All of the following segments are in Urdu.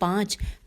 5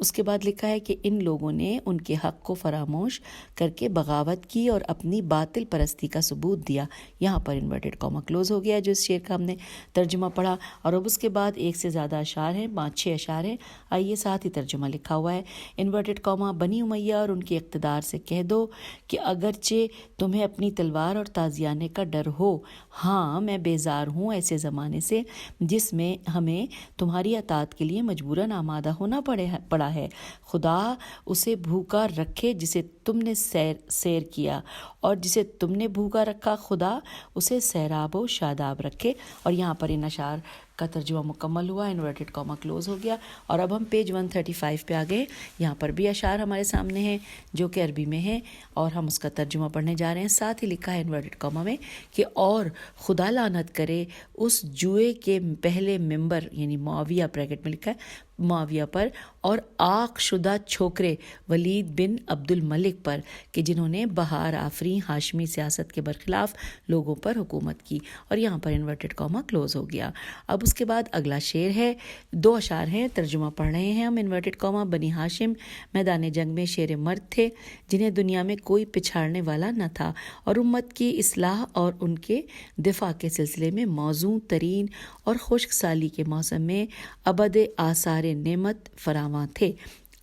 اس کے بعد لکھا ہے کہ ان لوگوں نے ان کے حق کو فراموش کر کے بغاوت کی اور اپنی باطل پرستی کا ثبوت دیا. یہاں پر انورٹڈ کاما کلوز ہو گیا جو اس شعر کا ہم نے ترجمہ پڑھا. اور اب اس کے بعد ایک سے زیادہ اشعار ہیں، 5-6 اشعار ہیں. آئیے ساتھ ہی ترجمہ لکھا ہوا ہے. انورٹڈ کاما بنی امیہ اور ان کے اقتدار سے کہہ دو کہ اگرچہ تمہیں اپنی تلوار اور تازیانے کا ڈر ہو، ہاں میں بیزار ہوں ایسے زمانے سے جس میں ہمیں تمہاری اطاعت کے لیے مجبوراً آمادہ ہونا پڑا ہے. خدا اسے بھوکا رکھے جسے تم نے سیر کیا، اور جسے تم نے بھوکا رکھا خدا اسے سیراب و شاداب رکھے. اور یہاں پر ان اشعار کا ترجمہ مکمل ہوا، انورٹڈ کاما کلوز ہو گیا. اور اب ہم پیج 135 پہ آ گئے. یہاں پر بھی اشعار ہمارے سامنے ہیں جو کہ عربی میں ہیں اور ہم اس کا ترجمہ پڑھنے جا رہے ہیں. ساتھ ہی لکھا ہے انورٹڈ کاما میں کہ اور خدا لعنت کرے اس جوئے کے پہلے ممبر یعنی معاویہ، بریکٹ میں لکھا ہے معاویہ پر، اور آق شدہ چھوکرے ولید بن عبد الملک پر کہ جنہوں نے بہار آفریں ہاشمی سیاست کے برخلاف لوگوں پر حکومت کی. اور یہاں پر انورٹڈ کاما کلوز ہو گیا. اب اس کے بعد اگلا شعر ہے، 2 اشعار ہیں، ترجمہ پڑھ رہے ہیں ہم. انورٹڈ کاما بنی ہاشم میدان جنگ میں شیر مرد تھے جنہیں دنیا میں کوئی پچھاڑنے والا نہ تھا اور امت کی اصلاح اور ان کے دفاع کے سلسلے میں موزوں ترین اور خشک سالی کے موسم میں ابد آثار نعمت فراواں تھے.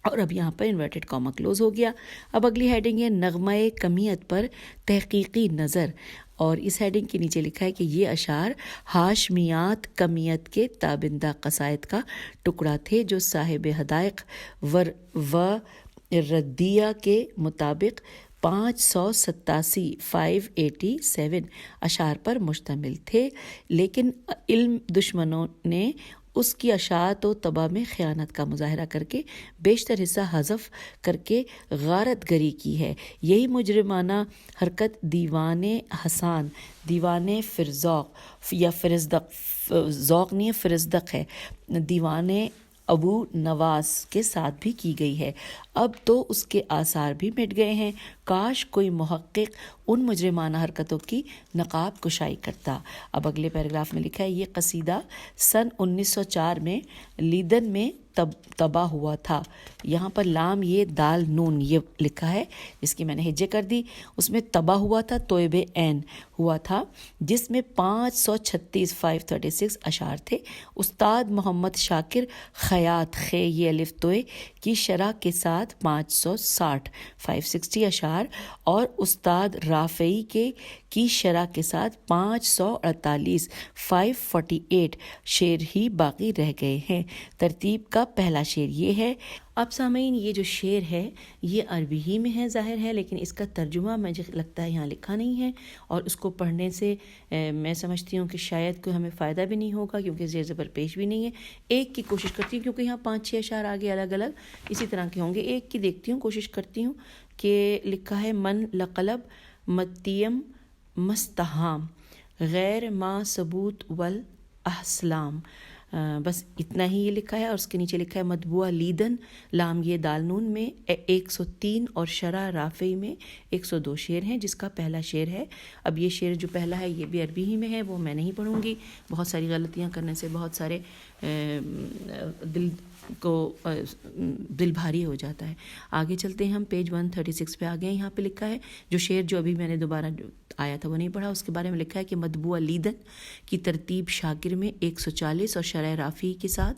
اور اب یہاں پر انورٹڈ کاما کلوز ہو گیا. اب اگلی ہیڈنگ ہے نغمہ کمیت پر تحقیقی نظر، اور اس ہیڈنگ کے نیچے لکھا ہے کہ یہ اشعار ہاشمیات کمیت کے تابندہ قصائد کا ٹکڑا تھے جو صاحب حدائق و ردیہ کے مطابق 587 اشعار پر مشتمل تھے، لیکن علم دشمنوں نے اس کی اشاعت و طبع میں خیانت کا مظاہرہ کر کے بیشتر حصہ حذف کر کے غارت گری کی ہے. یہی مجرمانہ حرکت دیوان حسان، دیوان فرزوق یا فرزدق، ذوق نہیں ہے فرزدق ہے، دیوان ابو نواس کے ساتھ بھی کی گئی ہے. اب تو اس کے آثار بھی مٹ گئے ہیں. کاش کوئی محقق ان مجرمانہ حرکتوں کی نقاب کشائی کرتا. اب اگلے پیراگراف میں لکھا ہے یہ قصیدہ سن 1904 میں لیدن میں طبع ہوا تھا. یہاں پر لام یہ دال نون یہ لکھا ہے جس کی میں نے ہجے کر دی. اس میں طبع ہوا تھا، توئب عین ہوا تھا، جس میں 536 اشعار تھے. استاد محمد شاکر خیاط خے یہ الف توئے کی شرح کے ساتھ 560 اشعار اور استاد رافعی کی شرح کے ساتھ 548 شعر ہی باقی رہ گئے ہیں. ترتیب کا پہلا شعر یہ ہے. اب سامعین یہ جو شعر ہے یہ عربی ہی میں ہے ظاہر ہے، لیکن اس کا ترجمہ مجھے لگتا ہے یہاں لکھا نہیں ہے، اور اس کو پڑھنے سے میں سمجھتی ہوں کہ شاید کوئی ہمیں فائدہ بھی نہیں ہوگا کیونکہ زیر زبر پیش بھی نہیں ہے. ایک کی کوشش کرتی ہوں کیونکہ یہاں 5-6 اشعار آگے الگ الگ اسی طرح کے ہوں گے. ایک کی دیکھتی ہوں، کوشش کرتی ہوں کہ لکھا ہے من لقلب متیم مستحام غیر ما ثبوت والاحسلام، بس اتنا ہی یہ لکھا ہے. اور اس کے نیچے لکھا ہے مطبوع لیدن لام یہ دال نون میں 103 اور شرح رافعی میں 102 شعر ہیں جس کا پہلا شعر ہے. اب یہ شعر جو پہلا ہے یہ بھی عربی ہی میں ہے، وہ میں نہیں پڑھوں گی، بہت ساری غلطیاں کرنے سے بہت سارے دل بھاری ہو جاتا ہے. آگے چلتے ہیں ہم پیج 136 پہ آ گئے. یہاں پہ لکھا ہے جو شعر جو ابھی میں نے دوبارہ آیا تھا وہ نہیں پڑھا، اس کے بارے میں لکھا ہے کہ مطبوع لیدن کی ترتیب شاکر میں 140 اور شرح رافعی کے ساتھ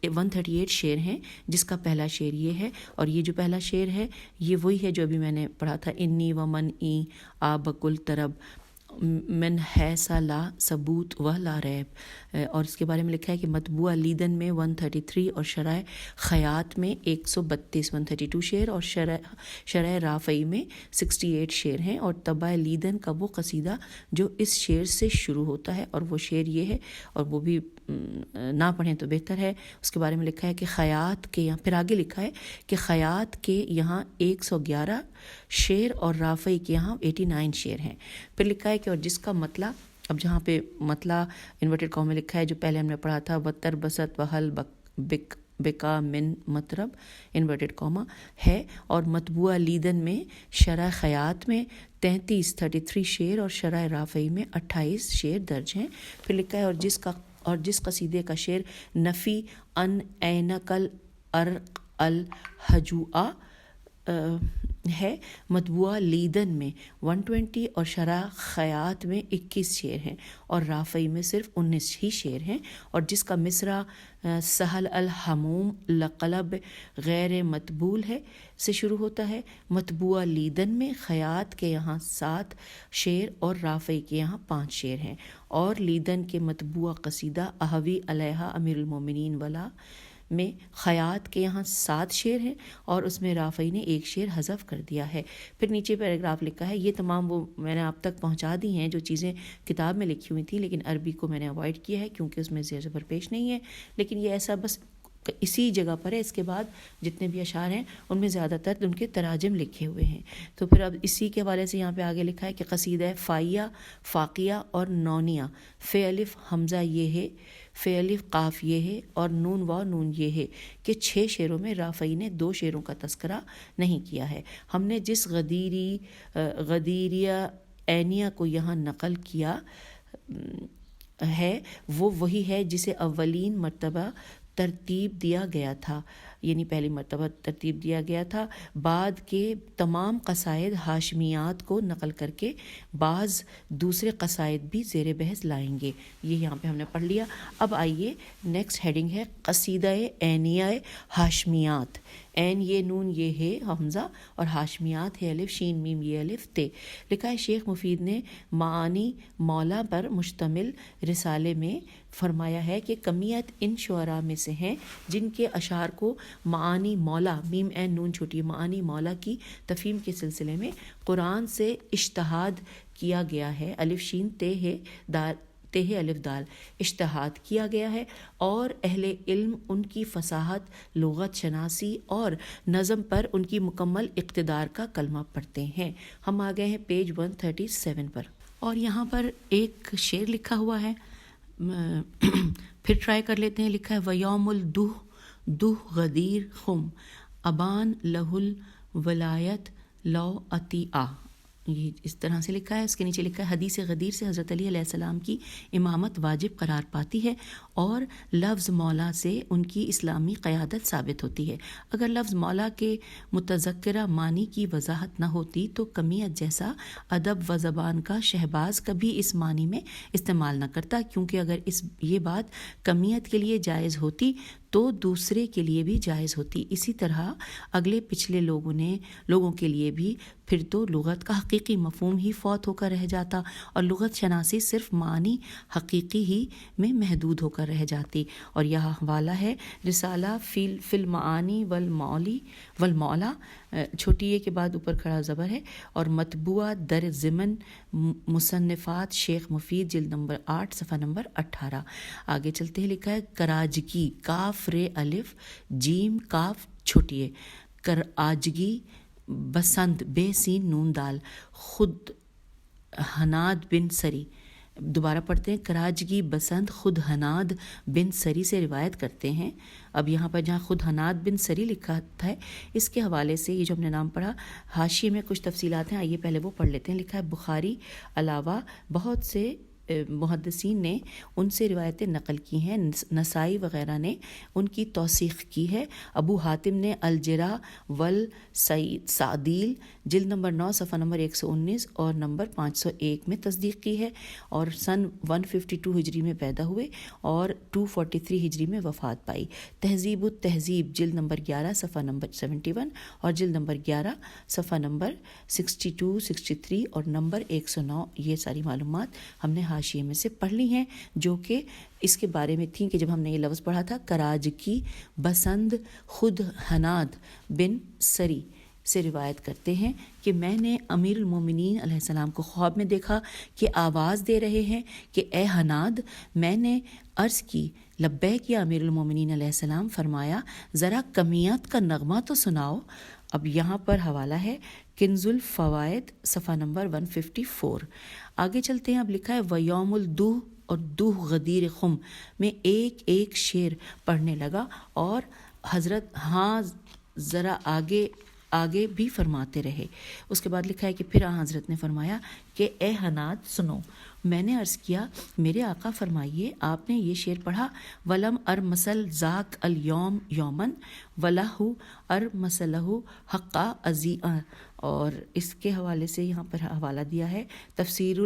138 شعر ہیں جس کا پہلا شعر یہ ہے. اور یہ جو پہلا شعر ہے یہ وہی ہے جو ابھی میں نے پڑھا تھا، انی و من ای آ بکل طرب من حیث لا ثبوت و لا ریب. اور اس کے بارے میں لکھا ہے کہ مطبوع لیدن میں 133 اور شرح خیاط میں 132 شعر اور شرح رافعی میں 68 شعر ہیں. اور طبع لیدن کا وہ قصیدہ جو اس شعر سے شروع ہوتا ہے اور وہ شعر یہ ہے، اور وہ بھی نہ پڑھیں تو بہتر ہے. اس کے بارے میں لکھا ہے کہ خیاط کے یہاں، پھر آگے لکھا ہے کہ خیاط کے یہاں 111 شعر اور رافعی کے یہاں 89 شعر ہیں. پھر لکھا ہے کہ اور جس کا مطلع، اب جہاں پہ مطلع انورٹڈ کاما میں لکھا ہے جو پہلے ہم نے پڑھا تھا وتر بست وحل بکا من مطرب انورٹڈ کاما ہے، اور مطبوع لیدن میں شرح خیاط میں 33 شعر اور شرح رافعی میں 28 شعر درج ہیں. پھر لکھا ہے اور جس قصیدے کا شعر نفی ان اینکل الحجوعہ ہے، مطبوعہ لیدن میں 120 اور شرح خیات میں 21 شعر ہیں، اور رافعی میں صرف 19 ہی شعر ہیں، اور جس کا مصرع سہل الحموم لقلب غیر مطبول ہے سے شروع ہوتا ہے۔ مطبوعہ لیدن میں خیات کے یہاں 7 شعر اور رافعی کے یہاں 5 شعر ہیں، اور لیدن کے مطبوعہ قصیدہ احوی علیہ امیر المومنین ولا میں خیات کے یہاں 7 شعر ہیں، اور اس میں رافعی نے 1 شعر حذف کر دیا ہے۔ پھر نیچے پیراگراف لکھا ہے، یہ تمام وہ میں نے آپ تک پہنچا دی ہیں جو چیزیں کتاب میں لکھی ہوئی تھیں، لیکن عربی کو میں نے اوائڈ کیا ہے کیونکہ اس میں زیر زبر پیش نہیں ہے، لیکن یہ ایسا بس اسی جگہ پر ہے۔ اس کے بعد جتنے بھی اشعار ہیں ان میں زیادہ تر ان کے تراجم لکھے ہوئے ہیں۔ تو پھر اب اسی کے حوالے سے یہاں پہ آگے لکھا ہے کہ قصیدہ فائیہ، فاقیہ اور نونیہ، فے الف حمزہ یہ ہے، فے الف قاف یہ ہے، اور نون و نون یہ ہے کہ 6 شعروں میں رافعی نے 2 شعروں کا تذکرہ نہیں کیا ہے۔ ہم نے جس غدیریہ عینیہ کو یہاں نقل کیا ہے وہ وہی ہے جسے اولین مرتبہ ترتیب دیا گیا تھا، یعنی پہلی مرتبہ ترتیب دیا گیا تھا، بعد کے تمام قصائد ہاشمیات کو نقل کر کے بعض دوسرے قصائد بھی زیر بحث لائیں گے۔ یہ یہاں پہ ہم نے پڑھ لیا۔ اب آئیے نیکسٹ ہیڈنگ ہے قصیدہ عینیہ ہاشمیات۔ عین یہ نون یہ ہے حمزہ، اور ہاشمیات ہے الف شین میم یہ الف تے۔ لکھا ہے شیخ مفید نے معانی مولا پر مشتمل رسالے میں فرمایا ہے کہ کمیت ان شعراء میں سے ہیں جن کے اشعار کو معانی مولا میم عین نون چھوٹی معانی مولا کی تفہیم کے سلسلے میں قرآن سے اجتہاد کیا گیا ہے، الف شین تے ہے دال تے الف دال اجتہاد کیا گیا ہے، اور اہل علم ان کی فصاحت، لغت شناسی اور نظم پر ان کی مکمل اقتدار کا کلمہ پڑھتے ہیں۔ ہم آ گئے ہیں پیج 137 پر، اور یہاں پر ایک شعر لکھا ہوا ہے، پھر ٹرائی کر لیتے ہیں۔ لکھا ہے ویوم الدہ غدیر خم ابان لہ الولایت لو اطیعہ، یہ اس طرح سے لکھا ہے۔ اس کے نیچے لکھا ہے حدیث غدیر سے حضرت علی علیہ السلام کی امامت واجب قرار پاتی ہے، اور لفظ مولا سے ان کی اسلامی قیادت ثابت ہوتی ہے۔ اگر لفظ مولا کے متذکرہ معنی کی وضاحت نہ ہوتی تو کمیت جیسا ادب و زبان کا شہباز کبھی اس معنی میں استعمال نہ کرتا، کیونکہ اگر یہ بات کمیت کے لیے جائز ہوتی تو دوسرے کے لیے بھی جائز ہوتی۔ اسی طرح اگلے پچھلے لوگوں کے لیے بھی پھر تو لغت کا حقیقی مفہوم ہی فوت ہو کر رہ جاتا، اور لغت شناسی صرف معنی حقیقی ہی میں محدود ہو کر رہ جاتی۔ اور یہاں حوالہ ہے رسالہ فی المعانی والمولا، چھوٹی اے کے بعد اوپر کھڑا زبر ہے، اور مطبوعہ در ضمن مصنفات شیخ مفید جلد نمبر 8 صفحہ نمبر 18۔ آگے چلتے ہیں، لکھا ہے کراجگی کاف رے الف جیم کاف چھوٹی اے، کراجگی بسند بے سین نون دال خود حناد بن سری، دوبارہ پڑھتے ہیں، کراجگی بسند خود حناد بن سری سے روایت کرتے ہیں۔ اب یہاں پر جہاں خود حناد بن سری لکھا ہے، اس کے حوالے سے یہ جو ہم نے نام پڑھا حاشیے میں کچھ تفصیلات ہیں، آئیے پہلے وہ پڑھ لیتے ہیں۔ لکھا ہے بخاری علاوہ بہت سے محدثین نے ان سے روایتیں نقل کی ہیں، نسائی وغیرہ نے ان کی توثیق کی ہے۔ ابو حاتم نے الجرح والسعدیل جلد نمبر 9 صفحہ نمبر 119 اور نمبر 501 میں تصدیق کی ہے، اور سن 152 ہجری میں پیدا ہوئے اور 243 ہجری میں وفات پائی۔ تہذیب التہذیب جلد نمبر 11 صفحہ نمبر 71 اور جلد نمبر 11 صفحہ نمبر 62 63 اور نمبر 109، یہ ساری معلومات ہم نے حاشیے میں سے پڑھ لی ہیں، جو کہ اس کے بارے میں تھیں کہ جب ہم نے یہ لفظ پڑھا تھا کراج کی بسند خود حناد بن سری سے روایت کرتے ہیں کہ میں نے امیر المومنین علیہ السلام کو خواب میں دیکھا کہ آواز دے رہے ہیں کہ اے حناد۔ میں نے عرض کی لبیک یا امیر المومنین علیہ السلام۔ فرمایا ذرا کمیت کا نغمہ تو سناؤ۔ اب یہاں پر حوالہ ہے کنز الفوائد صفحہ نمبر 154۔ آگے چلتے ہیں، اب لکھا ہے ویوم الدہ اور دہ غدیر خم میں ایک ایک شعر پڑھنے لگا، اور حضرت ہاں ذرا آگے آگے بھی فرماتے رہے۔ اس کے بعد لکھا ہے کہ پھر حضرت نے فرمایا کہ اے حناد سنو۔ میں نے عرض کیا میرے آقا فرمائیے آپ نے یہ شعر پڑھا، ولم ارمسل ذاک الیوم یومن ولہ ارمسلہ حقا ازیع، اور اس کے حوالے سے یہاں پر حوالہ دیا ہے تفسیر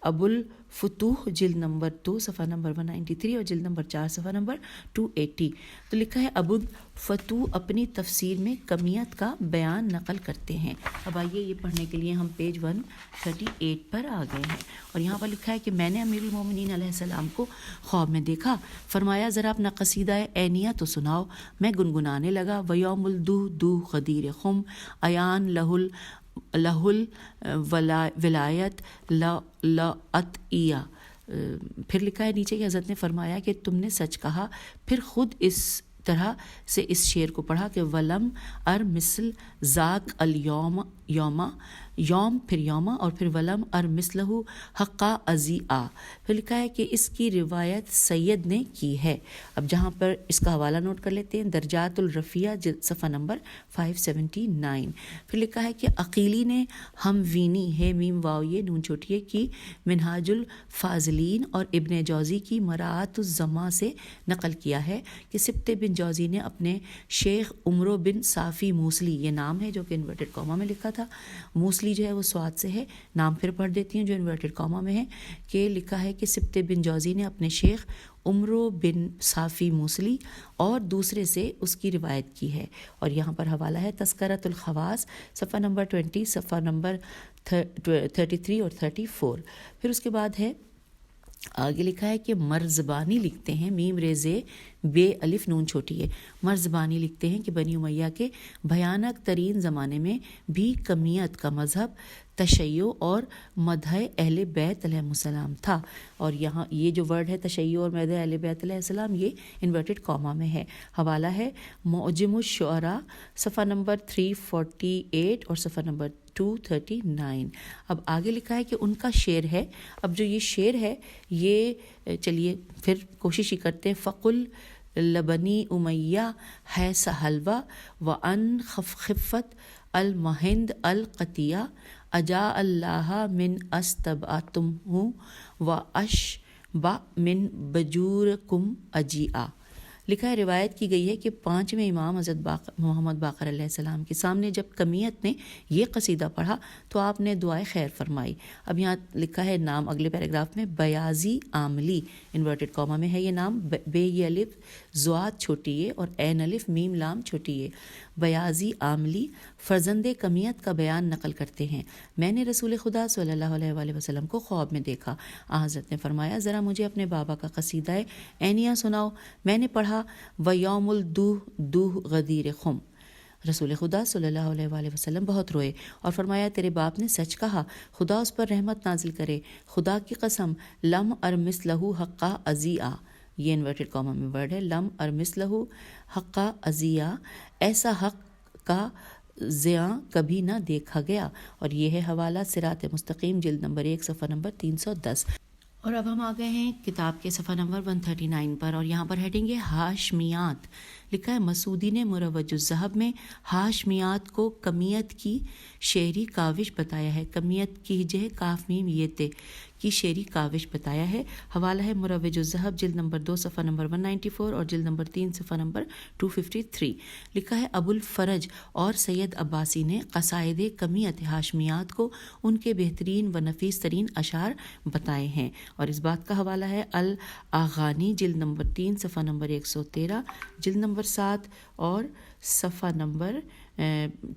ابو الفتوح جلد نمبر 2 صفحہ نمبر 193 اور جلد نمبر 4 صفحہ نمبر 280۔ تو لکھا ہے ابو الفتوح اپنی تفسیر میں کمیت کا بیان نقل کرتے ہیں۔ اب آئیے یہ پڑھنے کے لیے ہم پیج 138 پر آ گئے ہیں، اور یہاں پر لکھا ہے کہ میں نے امیر المومنین علیہ السلام کو خواب میں دیکھا، فرمایا ذرا اپنا قصیدہ عینیہ تو سناؤ۔ میں گنگنانے لگا، ویوم الدوح دوح غدیر خم ایان لہ الولایت لعطیہ۔ پھر لکھا ہے نیچے کہ حضرت نے فرمایا کہ تم نے سچ کہا، پھر خود اس طرح سے اس شعر کو پڑھا کہ ولم ار مثل ذاک الیوم یوم پھر یوما اور پھر ولم ار مثلہ حقا ازیع۔ پھر لکھا ہے کہ اس کی روایت سید نے کی ہے۔ اب جہاں پر اس کا حوالہ نوٹ کر لیتے ہیں، درجات الرفیہ صفحہ نمبر 579۔ پھر لکھا ہے کہ عقیلی نے ہم وینی ہے میم واو یہ نون چھوٹیے کی منہاج الفاضلین اور ابن جوزی کی مراعات الزما سے نقل کیا ہے کہ سبط بن جوزی نے اپنے شیخ عمرو بن صافی موصلی، یہ نام ہے جو کہ انورٹڈ کاما میں لکھا تھا، موصلی جو ہے وہ سواد سے ہے، نام پھر پڑھ دیتی ہوں جو انورٹڈ کاما میں ہے، کہ لکھا ہے کہ سبط بن جوزی نے اپنے شیخ عمرو بن صافی موصلی اور دوسرے سے اس کی روایت کی ہے، اور یہاں پر حوالہ ہے تذکرۃ الخواص صفحہ نمبر 20 صفحہ نمبر 33 اور 34۔ پھر اس کے بعد ہے آگے لکھا ہے کہ مرزبانی لکھتے ہیں، میم ریزے بے الف نون چھوٹی ہے، مرزبانی لکھتے ہیں کہ بنی امیہ کے بھیانک ترین زمانے میں بھی کمیت کا مذہب تشیع اور مدح اہل بیت علیہ السلام تھا، اور یہاں یہ جو ورڈ ہے تشیع اور مدح اہل بیت علیہ السلام یہ انورٹڈ کاما میں ہے۔ حوالہ ہے معجم الشعراء صفحہ نمبر 348 اور صفحہ نمبر 239۔ اب آگے لکھا ہے کہ ان کا شعر ہے، اب جو یہ شعر ہے یہ چلیے پھر کوشش ہی کرتے ہیں۔ فقل لبنی امیہ ہے سہلوہ وان خفت المہند القطیہ اجا اللہ من استبعتم و اشبع من بجورکم اجیعہ۔ لکھا ہے روایت کی گئی ہے کہ 5ویں امام حضرت محمد باقر علیہ السلام کے سامنے جب کمیت نے یہ قصیدہ پڑھا تو آپ نے دعائے خیر فرمائی۔ اب یہاں لکھا ہے نام اگلے پیراگراف میں بیازی عاملی انورٹڈ کاما میں ہے، یہ نام بے یہ الف زواد چھوٹی ہے اور عین الف میم لام چھوٹی ہے۔ بیازی عاملی فرزند کمیت کا بیان نقل کرتے ہیں، میں نے رسول خدا صلی اللہ علیہ وآلہ وسلم کو خواب میں دیکھا، حضرت نے فرمایا ذرا مجھے اپنے بابا کا قصیدہ عینیہ سناؤ۔ میں نے پڑھا ویوم الدوح دوح غدیر خم۔ رسول خدا صلی اللہ علیہ وآلہ وسلم بہت روئے اور فرمایا تیرے باپ نے سچ کہا، خدا اس پر رحمت نازل کرے، خدا کی قسم لم ارمس لہو حقا ازیع، یہ انورٹڈ کاما میں ورڈ ہے، لم ارمس لہو حقا ازیع، ایسا حق کا زیاں کبھی نہ دیکھا گیا، اور یہ ہے حوالہ صراط مستقیم جلد نمبر 1 صفحہ نمبر 310۔ اور اب ہم آ گئے ہیں کتاب کے صفحہ نمبر 139 پر، اور یہاں پر ہیڈنگ ہے ہاشمیات۔ لکھا ہے مسعودی نے مروج الذہب میں ہاشمیات کو کمیت کی شعری کاوش بتایا ہے، کمیت کی جہ کاف میم یہ تے کی شعری کاوش بتایا ہے۔ حوالہ ہے مروج الذہب جلد نمبر 2 صفحہ نمبر 194 اور جلد نمبر 3 صفحہ نمبر 253۔ لکھا ہے ابو الفرج اور سید عباسی نے قصائد کمیت ہاشمیات کو ان کے بہترین و نفیس ترین اشعار بتائے ہیں، اور اس بات کا حوالہ ہے الاغانی جلد نمبر 3 صفحہ نمبر 113 جلد نمبر 7 اور صفحہ نمبر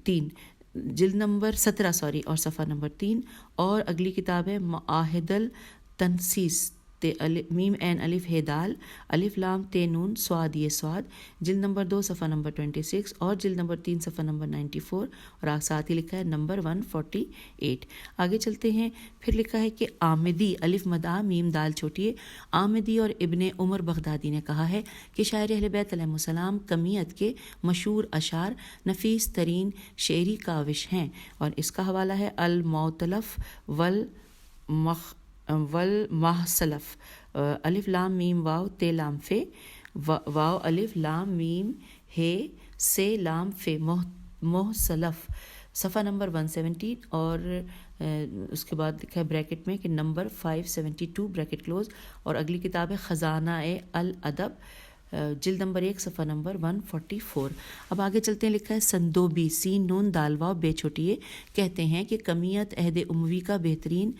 3 جلد نمبر 17 اور صفحہ نمبر 3، اور اگلی کتاب ہے معاہد التنسیس میم عین الف ہے دال الف لام تے نون سواد یہ سواد جلد نمبر 2 صفحہ نمبر 26 اور جلد نمبر 3 صفحہ نمبر 94، اور ساتھ ہی لکھا ہے نمبر 148۔ آگے چلتے ہیں، پھر لکھا ہے کہ آمدی الف مدع میم دال چھوٹی ہے، آمدی اور ابن عمر بغدادی نے کہا ہے کہ شاعر اہل بیت علیہ السلام کمیت کے مشہور اشعار نفیس ترین شعری کاوش ہیں، اور اس کا حوالہ ہے المعتلف والمحصلف الف لام میم واو تے لام فے واو الف لام میم ہے سے لام فے محسلف، صفحہ نمبر 117، اور اس کے بعد لکھا ہے بریکٹ میں کہ نمبر 572 بریکٹ کلوز، اور اگلی کتاب ہے خزانہ الادب، جلد نمبر 1 صفحہ نمبر 144۔ اب آگے چلتے ہیں، لکھا ہے سندوبی، سین نون دال واو بے چھوٹیے، کہتے ہیں کہ کمیت عہد اموی کا بہترین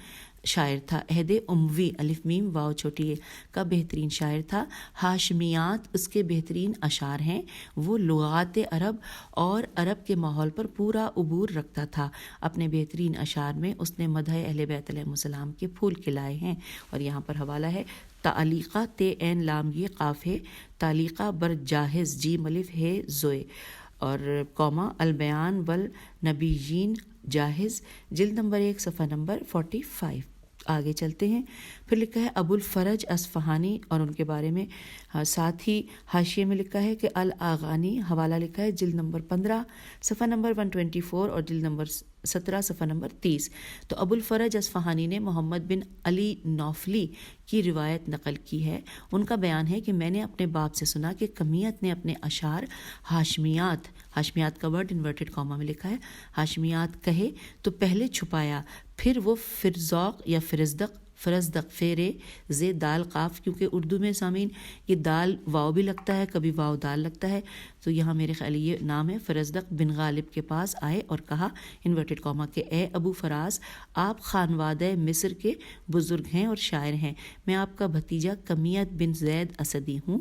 شاعر تھا۔ عہد اموی الف میم واو چھوٹیے کا بہترین شاعر تھا۔ ہاشمیات اس کے بہترین اشعار ہیں۔ وہ لغات عرب اور عرب کے ماحول پر پورا عبور رکھتا تھا۔ اپنے بہترین اشعار میں اس نے مدح اہل بیت علیہ السلام کے پھول کھلائے ہیں۔ اور یہاں پر حوالہ ہے تعلیقہ تے عین لام یہ قاف ہے، تعلیقہ بر جاہز جیم الف ہے زوئے، اور قوما البیان والنبیین جاہز، جلد نمبر 1 صفحہ نمبر 45۔ آگے چلتے ہیں، پھر لکھا ہے ابو الفرج اصفہانی، اور ان کے بارے میں ساتھ ہی حاشیے میں لکھا ہے کہ الاغانی، حوالہ لکھا ہے جلد نمبر 15 صفحہ نمبر 124 اور جلد نمبر 17 صفحہ نمبر 30۔ تو ابو الفرج اصفہانی نے محمد بن علی نوفلی کی روایت نقل کی ہے۔ ان کا بیان ہے کہ میں نے اپنے باپ سے سنا کہ کمیت نے اپنے اشعار ہاشمیات، ہاشمیات کا ورڈ انورٹڈ کاما میں لکھا ہے، ہاشمیات کہے تو پہلے چھپایا، پھر وہ فرزوق یا فرزدق فیرے زے دال قاف، کیونکہ اردو میں سامعین یہ دال واو بھی لگتا ہے، کبھی واو دال لگتا ہے، تو یہاں میرے خیال یہ نام ہے۔ فرزدق بن غالب کے پاس آئے اور کہا انورٹڈ کاما کہ اے ابو فراز، آپ خانوادہ مصر کے بزرگ ہیں اور شاعر ہیں، میں آپ کا بھتیجا کمیت بن زید اسدی ہوں۔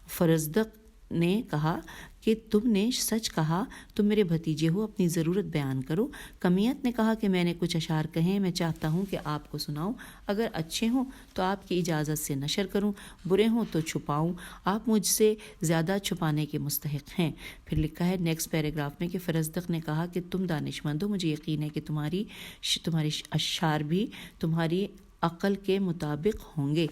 فرزدق نے کہا کہ تم نے سچ کہا، تم میرے بھتیجے ہو، اپنی ضرورت بیان کرو۔ کمیت نے کہا کہ میں نے کچھ اشعار کہیں، میں چاہتا ہوں کہ آپ کو سناؤں، اگر اچھے ہوں تو آپ کی اجازت سے نشر کروں، برے ہوں تو چھپاؤں، آپ مجھ سے زیادہ چھپانے کے مستحق ہیں۔ پھر لکھا ہے نیکسٹ پیراگراف میں کہ فرزدق نے کہا کہ تم دانش مند ہو، مجھے یقین ہے کہ تمہاری اشعار بھی تمہاری عقل کے مطابق ہوں گے۔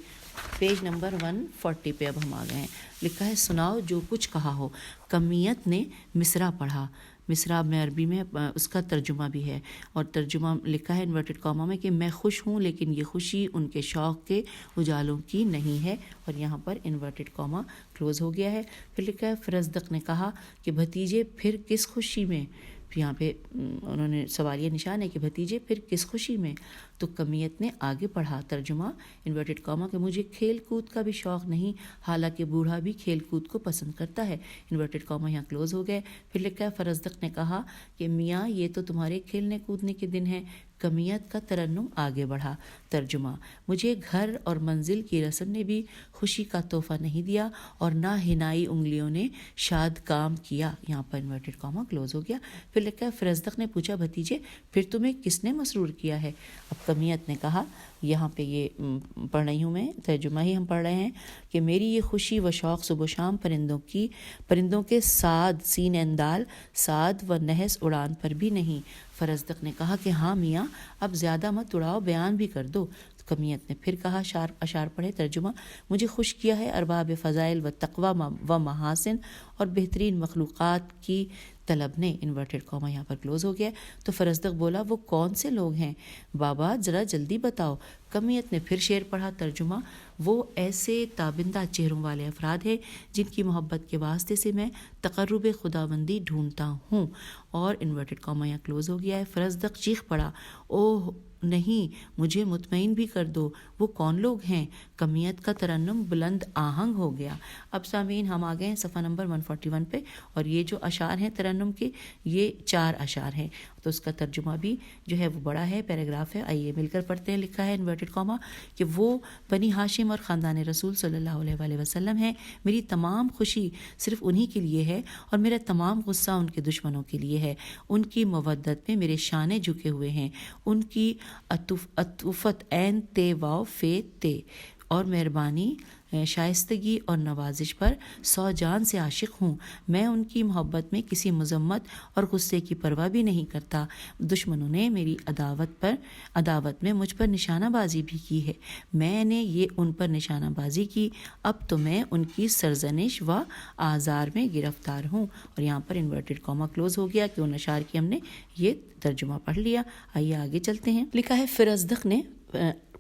پیج نمبر 140 پہ اب ہم آ گئے ہیں، لکھا ہے سناؤ جو کچھ کہا ہو۔ کمیت نے مصرع پڑھا، مصرع میں عربی میں اس کا ترجمہ بھی ہے، اور ترجمہ لکھا ہے انورٹڈ کاما میں کہ میں خوش ہوں لیکن یہ خوشی ان کے شوق کے اجالوں کی نہیں ہے، اور یہاں پر انورٹڈ کاما کلوز ہو گیا ہے۔ پھر لکھا ہے فرزدق نے کہا کہ بھتیجے پھر کس خوشی میں، یہاں پہ انہوں نے سوالیہ نشان ہے کہ بھتیجے پھر کس خوشی میں، تو کمیت نے آگے پڑھا ترجمہ انورٹڈ کاما کہ مجھے کھیل کود کا بھی شوق نہیں، حالانکہ بوڑھا بھی کھیل کود کو پسند کرتا ہے، انورٹڈ کاما یہاں کلوز ہو گئے۔ پھر لکھا ہے فرزدق نے کہا کہ میاں یہ تو تمہارے کھیلنے کودنے کے دن ہیں۔ کمیت کا ترنم آگے بڑھا ترجمہ مجھے گھر اور منزل کی رسم نے بھی خوشی کا تحفہ نہیں دیا، اور نہ ہنائی انگلیوں نے شاد کام کیا، یہاں پر انورٹڈ کاما کلوز ہو گیا۔ پھر لکھا ہے فرزدق نے پوچھا بھتیجے پھر تمہیں کس نے مسرور کیا ہے؟ اب کمیت نے کہا، یہاں پہ یہ پڑھ رہی ہوں میں، ترجمہ ہی ہم پڑھ رہے ہیں کہ میری یہ خوشی و شوق صبح و شام پرندوں کے سعد سین اندال سعد و نحس اڑان پر بھی نہیں۔ فرزدق نے کہا کہ ہاں میاں اب زیادہ مت اڑاؤ، بیان بھی کر دو۔ کمیت نے پھر کہا، اشعار پڑھے ترجمہ مجھے خوش کیا ہے ارباب فضائل و تقوی و محاسن اور بہترین مخلوقات کی طلب نے، انورٹڈ کاما یہاں پر کلوز ہو گیا۔ تو فرزدق بولا وہ کون سے لوگ ہیں بابا، ذرا جلدی بتاؤ۔ کمیت نے پھر شعر پڑھا ترجمہ وہ ایسے تابندہ چہروں والے افراد ہیں جن کی محبت کے واسطے سے میں تقرب خداوندی ڈھونڈتا ہوں، اور انورٹڈ کاما یہاں کلوز ہو گیا ہے۔ فرزدق چیخ پڑا، اوہ نہیں، مجھے مطمئن بھی کر دو، وہ کون لوگ ہیں؟ کمیت کا ترنم بلند آہنگ ہو گیا۔ اب سامعین ہم آ گئے ہیں صفحہ نمبر 141 پہ، اور یہ جو اشعار ہیں ترنم کے، یہ 4 اشعار ہیں، تو اس کا ترجمہ بھی جو ہے وہ بڑا ہے، پیراگراف ہے، آئیے مل کر پڑھتے ہیں۔ لکھا ہے انورٹڈ کاما کہ وہ بنی ہاشم اور خاندان رسول صلی اللہ علیہ وآلہ وسلم ہیں، میری تمام خوشی صرف انہی کے لیے ہے، اور میرا تمام غصہ ان کے دشمنوں کے لیے ہے۔ ان کی مودت میں میرے شانے جھکے ہوئے ہیں، ان کی عطوفت عین تے واو فے تے اور مہربانی شائستگی اور نوازش پر 100 جان سے عاشق ہوں۔ میں ان کی محبت میں کسی مذمت اور غصے کی پرواہ بھی نہیں کرتا۔ دشمنوں نے میری عداوت میں مجھ پر نشانہ بازی بھی کی ہے، میں نے یہ ان پر نشانہ بازی کی، اب تو میں ان کی سرزنش و آزار میں گرفتار ہوں۔ اور یہاں پر انورٹڈ کاما کلوز ہو گیا کہ ان اشعار کی ہم نے یہ ترجمہ پڑھ لیا۔ آئیے آگے چلتے ہیں۔ لکھا ہے فرزدق نے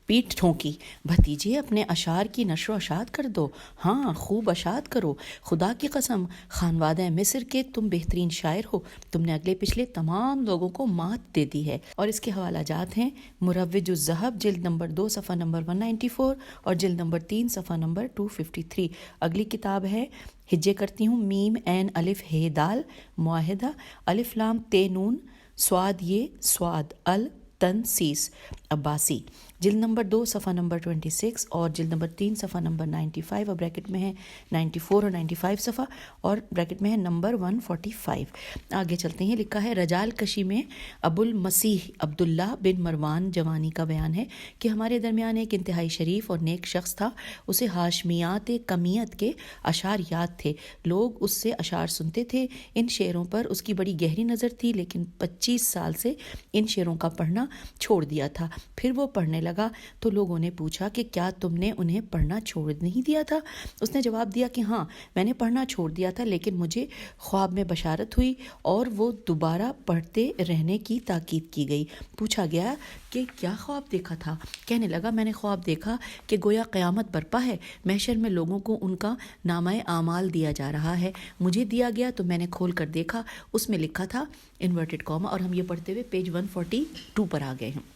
پیٹھ ٹھونکی، بھتیجے اپنے اشعار کی نشر و اشاعت کر دو، ہاں خوب اشاعت کرو، خدا کی قسم خانوادہ مصر کے تم بہترین شاعر ہو، تم نے اگلے پچھلے تمام لوگوں کو مات دے دی ہے۔ اور اس کے حوالہ جات ہیں مروج الذہب جلد نمبر 2 صفحہ نمبر 194 اور جلد نمبر 3 صفحہ نمبر 253۔ اگلی کتاب ہے ہجے کرتی ہوں میم عین الف ہے دال معاہدہ الف لام تے نون سواد یہ سواد ال تنسیس عباسی، جلد نمبر 2 صفحہ نمبر 26 اور جلد نمبر 3 صفحہ نمبر 95 اور بریکٹ میں ہے 94 اور 95 صفحہ اور بریکٹ میں ہے نمبر 145۔ آگے چلتے ہیں، لکھا ہے رجال کشی میں ابو المسیح عبداللہ بن مروان جوانی کا بیان ہے کہ ہمارے درمیان ایک انتہائی شریف اور نیک شخص تھا، اسے ہاشمیات کمیت کے اشعار یاد تھے، لوگ اس سے اشعار سنتے تھے، ان شعروں پر اس کی بڑی گہری نظر تھی، لیکن 25 سال سے ان شعروں کا پڑھنا چھوڑ دیا تھا۔ پھر وہ پڑھنے لگا تو لوگوں نے پوچھا کہ کیا تم نے انہیں پڑھنا چھوڑ نہیں دیا تھا؟ اس نے جواب دیا کہ ہاں میں نے پڑھنا چھوڑ دیا تھا، لیکن مجھے خواب میں بشارت ہوئی اور وہ دوبارہ پڑھتے رہنے کی تاکید کی گئی۔ پوچھا گیا کہ کیا خواب دیکھا تھا؟ کہنے لگا میں نے خواب دیکھا کہ گویا قیامت برپا ہے، محشر میں لوگوں کو ان کا نامہ اعمال دیا جا رہا ہے، مجھے دیا گیا تو میں نے کھول کر دیکھا، اس میں لکھا تھا انورٹڈ کاما، اور ہم یہ پڑھتے ہوئے پیج 142 پر آ گئے ہیں۔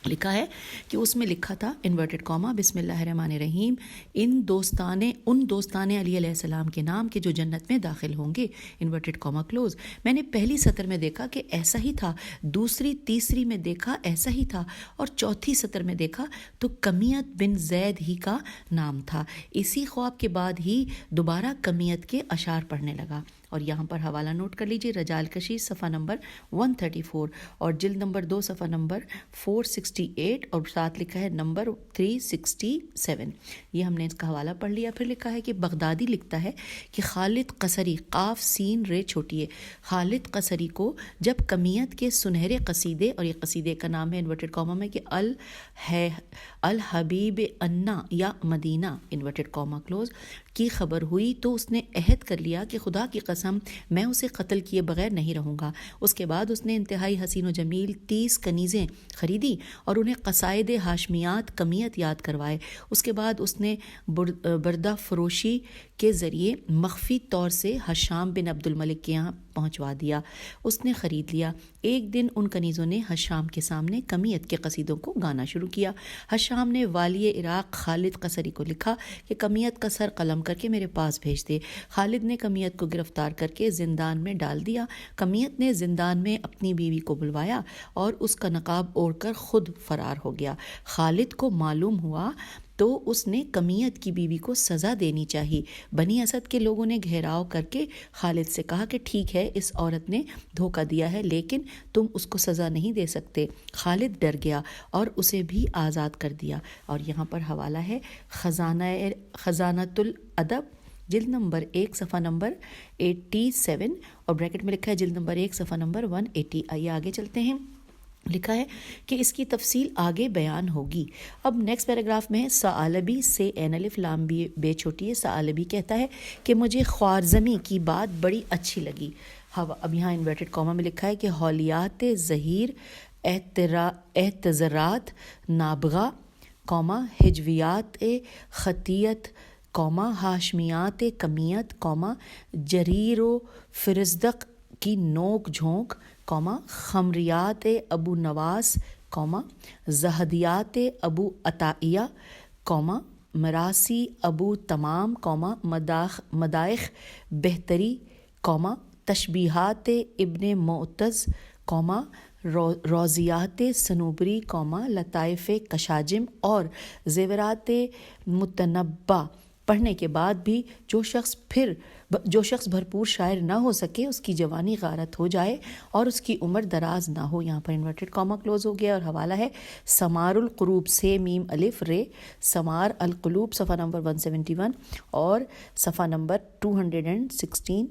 لکھا ہے کہ اس میں لکھا تھا انورٹڈ کاما بسم اللہ الرحمن الرحیم ان دوستان علی علیہ السلام کے نام کے جو جنت میں داخل ہوں گے، انورٹڈ کاما کلوز۔ میں نے پہلی سطر میں دیکھا کہ ایسا ہی تھا، دوسری تیسری میں دیکھا ایسا ہی تھا، اور چوتھی سطر میں دیکھا تو کمیت بن زید ہی کا نام تھا۔ اسی خواب کے بعد ہی دوبارہ کمیت کے اشعار پڑھنے لگا۔ اور یہاں پر حوالہ نوٹ کر لیجئے، رجال کشی صفحہ نمبر 134 اور جلد نمبر 2 صفحہ نمبر 468 اور ساتھ لکھا ہے نمبر 367۔ یہ ہم نے اس کا حوالہ پڑھ لیا۔ پھر لکھا ہے کہ بغدادی لکھتا ہے کہ خالد قصری قاف سین رے چھوٹی ہے، خالد قصری کو جب کمیت کے سنہرے قصیدے، اور یہ قصیدے کا نام ہے انورٹڈ کاما میں کہ الحبیب انا یا مدینہ انورٹڈ کاما کلوز کی خبر ہوئی تو اس نے عہد کر لیا کہ خدا کی قسم میں اسے قتل کیے بغیر نہیں رہوں گا۔ اس کے بعد اس نے انتہائی حسین و جمیل 30 کنیزیں خریدی اور انہیں قصائد ہاشمیات کمیت یاد کروائے۔ اس کے بعد اس نے بردہ فروشی کے ذریعے مخفی طور سے حشام بن عبد الملک کے یہاں پہنچوا دیا، اس نے خرید لیا۔ ایک دن ان کنیزوں نے حشام کے سامنے کمیت کے قصیدوں کو گانا شروع کیا۔ حشام نے والی عراق خالد قصری کو لکھا کہ کمیت کا سر قلم کر کے میرے پاس بھیج دے۔ خالد نے کمیت کو گرفتار کر کے زندان میں ڈال دیا۔ کمیت نے زندان میں اپنی بیوی کو بلوایا اور اس کا نقاب اوڑھ کر خود فرار ہو گیا۔ خالد کو معلوم ہوا تو اس نے کمیت کی بیوی کو سزا دینی چاہی۔ بنی اسد کے لوگوں نے گھیراؤ کر کے خالد سے کہا کہ ٹھیک ہے اس عورت نے دھوکہ دیا ہے لیکن تم اس کو سزا نہیں دے سکتے۔ خالد ڈر گیا اور اسے بھی آزاد کر دیا۔ اور یہاں پر حوالہ ہے خزانۃ الادب جلد نمبر 1 صفحہ نمبر 87 اور بریکٹ میں لکھا ہے جلد نمبر 1 صفحہ نمبر 180۔ آئیے آگے چلتے ہیں، لکھا ہے کہ اس کی تفصیل آگے بیان ہوگی۔ اب نیکسٹ پیراگراف میں ثعلبی سے عین الف لام بے چھوٹی ہے، ثعلبی کہتا ہے کہ مجھے خوارزمی کی بات بڑی اچھی لگی۔ اب یہاں انورٹڈ کاما میں لکھا ہے کہ ہولیات ظہیر اعتذارات نابغہ کاما ہجویات خطیت کاما ہاشمیات کمیت کاما جریر و فرزدق کی نوک جھونک کاما خمریات ابو نواس کاما زہدیات ابو عطائیہ کاما مراسی ابو تمام کاما مدائخ بہتری کاما تشبیہات ابن معتز کاما روزیات صنوبری کاما لطائف کشاجم اور زیورات متنبہ پڑھنے کے بعد بھی جو شخص بھرپور شاعر نہ ہو سکے اس کی جوانی غارت ہو جائے اور اس کی عمر دراز نہ ہو۔ یہاں پر انورٹڈ کاما کلوز ہو گیا اور حوالہ ہے سمار القلوب سے میم الف رے سمار القلوب صفحہ نمبر 171 اور صفحہ نمبر 216